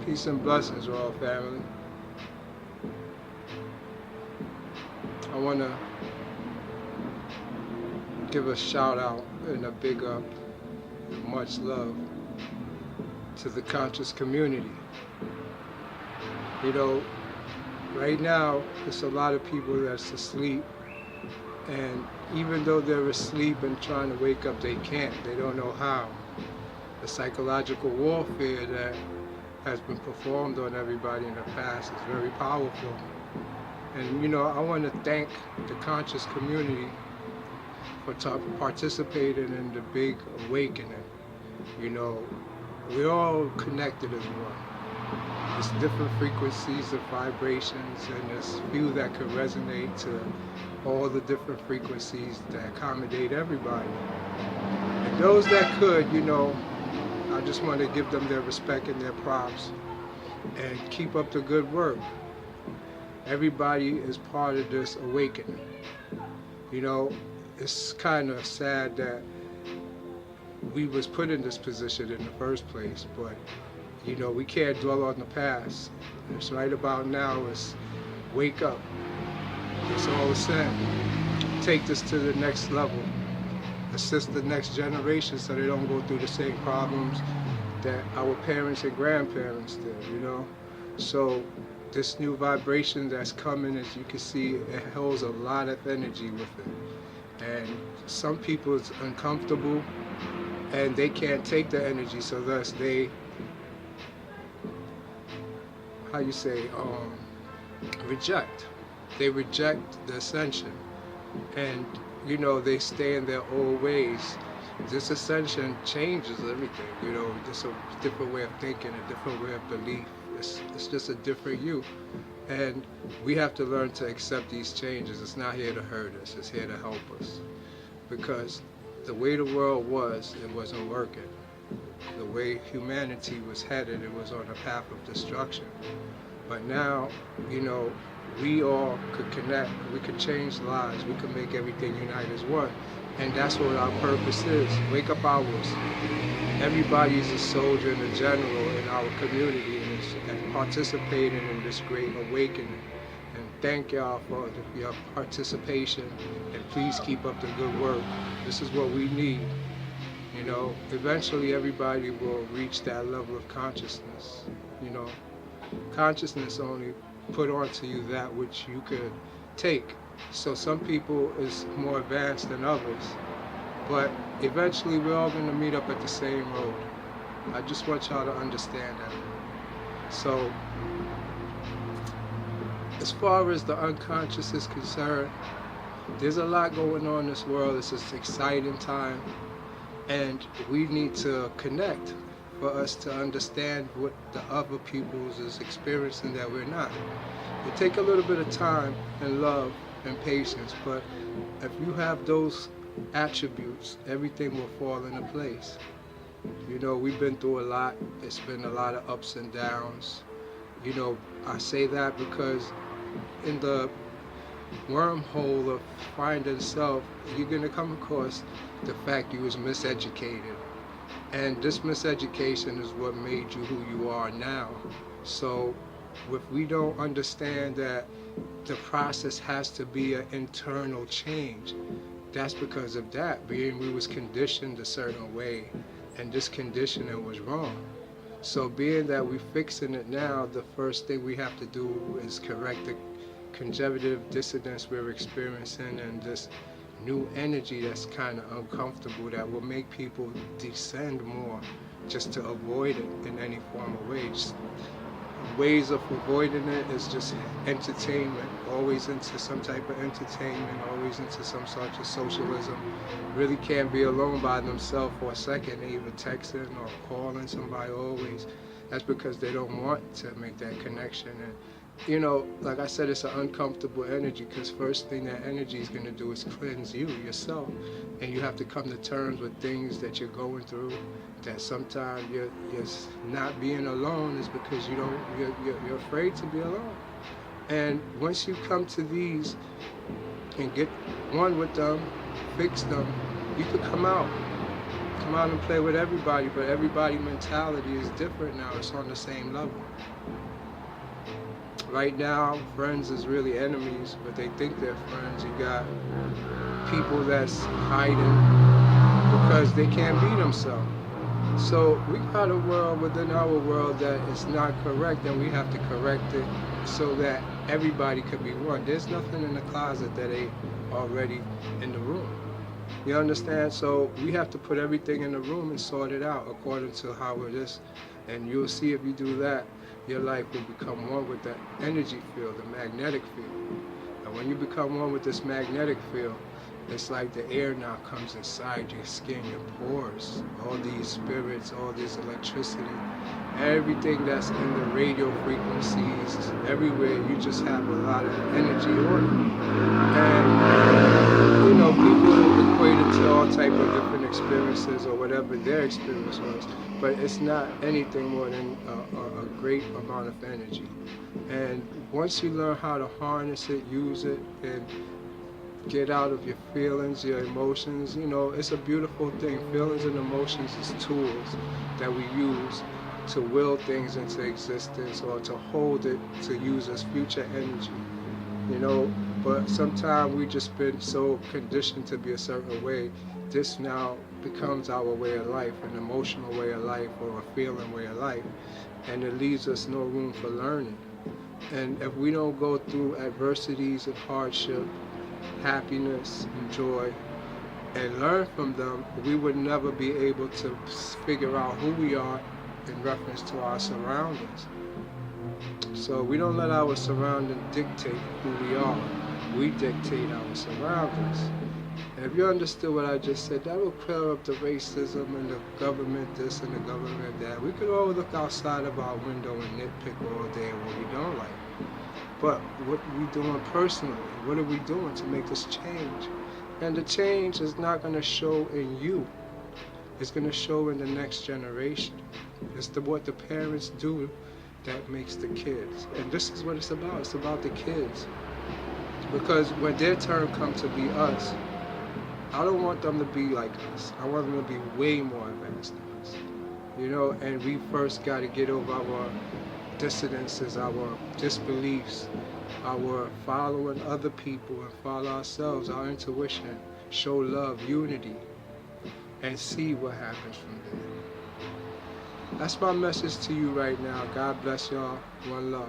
Peace and blessings, Royal Family. I want to give a shout out and a big up, much love to the conscious community. You know, right now, there's a lot of people that's asleep, and even though they're asleep and trying to wake up, they can't. They don't know how. The psychological warfare that has been performed on everybody in the past is very powerful. And you know, I want to thank the conscious community for participating in the big awakening. You know, we're all connected as one. There's different frequencies of vibrations, and there's few that can resonate to all the different frequencies that accommodate everybody. And those that could, you know, I just want to give them their respect and their props and keep up the good work. Everybody is part of this awakening. You know, it's kind of sad that we was put in this position in the first place, but you know, we can't dwell on the past. It's right about now is wake up. That's all it's saying. Take this to the next level. Assist the next generation so they don't go through the same problems that our parents and grandparents did, you know? So this new vibration that's coming, as you can see, it holds a lot of energy with it. And some people it's uncomfortable and they can't take the energy, so thus they, reject. They reject the ascension. And you know, they stay in their old ways. This ascension changes everything, you know, just a different way of thinking, a different way of belief. It's just a different you. And we have to learn to accept these changes. It's not here to hurt us, it's here to help us. Because the way the world was, it wasn't working. The way humanity was headed, it was on a path of destruction. But now, you know, we all could connect, we could change lives, we could make everything unite as one. And that's what our purpose is. Wake up hours. Everybody is a soldier and a general in our community and participating in this great awakening. And thank y'all for your participation, and please keep up the good work. This is what we need. You know, eventually everybody will reach that level of consciousness. You know, consciousness only put onto you that which you could take. So some people is more advanced than others, but eventually we're all going to meet up at the same road. I just want y'all to understand that. So as far as the unconscious is concerned, there's a lot going on in this world. It's an exciting time, and we need to connect for us to understand what the other peoples is experiencing that we're not. It take a little bit of time and love and patience, but if you have those attributes, everything will fall into place. You know, we've been through a lot. It's been a lot of ups and downs. You know, I say that because in the wormhole of finding self, you're going to come across the fact you was miseducated. And this miseducation is what made you who you are now. So if we don't understand that the process has to be an internal change, that's because of that, being we was conditioned a certain way, and this conditioning was wrong. So being that we're fixing it now, the first thing we have to do is correct the conjunctive dissonance we're experiencing and this new energy that's kind of uncomfortable that will make people descend more just to avoid it in any form of way. Just ways of avoiding it is just entertainment, always into some type of entertainment, always into some sort of socialism. Really can't be alone by themselves for a second, even texting or calling somebody always. That's because they don't want to make that connection. And you know, like I said, it's an uncomfortable energy, because first thing that energy is going to do is cleanse you, yourself. And you have to come to terms with things that you're going through, that sometimes you're not being alone is because you're afraid to be alone. And once you come to these and get one with them, fix them, you could come out. Come out and play with everybody, but everybody mentality is different now. It's on the same level. Right now, friends is really enemies, but they think they're friends. You got people that's hiding because they can't be themselves. So we got a world within our world that is not correct, and we have to correct it so that everybody could be one. There's nothing in the closet that ain't already in the room. You understand? So we have to put everything in the room and sort it out according to how it is. And you'll see if you do that, your life will become one with the energy field, the magnetic field. And when you become one with this magnetic field, it's like the air now comes inside your skin, your pores, all these spirits, all this electricity, everything that's in the radio frequencies, everywhere, you just have a lot of energy on it. And, you know, people equate it to all type of different experiences or whatever their experience was, but it's not anything more than a great amount of energy. And once you learn how to harness it, use it, and get out of your feelings, your emotions, you know, it's a beautiful thing. Feelings and emotions is tools that we use to will things into existence or to hold it to use as future energy, you know. But sometimes we just been so conditioned to be a certain way. This now becomes our way of life, an emotional way of life or a feeling way of life, and it leaves us no room for learning. And if we don't go through adversities and hardship, happiness and joy, and learn from them, we would never be able to figure out who we are in reference to our surroundings. So we don't let our surroundings dictate who we are. We dictate our surroundings. And if you understood what I just said, that will clear up the racism and the government this and the government that. We could all look outside of our window and nitpick all day what we don't like. But what are we doing personally? What are we doing to make this change? And the change is not going to show in you. It's going to show in the next generation. It's what the parents do that makes the kids. And this is what it's about. It's about the kids. Because when their turn comes to be us, I don't want them to be like us. I want them to be way more advanced than us. You know, and we first got to get over our dissidences, our disbeliefs, our following other people and follow ourselves, our intuition, show love, unity, and see what happens from there. That's my message to you right now. God bless y'all. One love.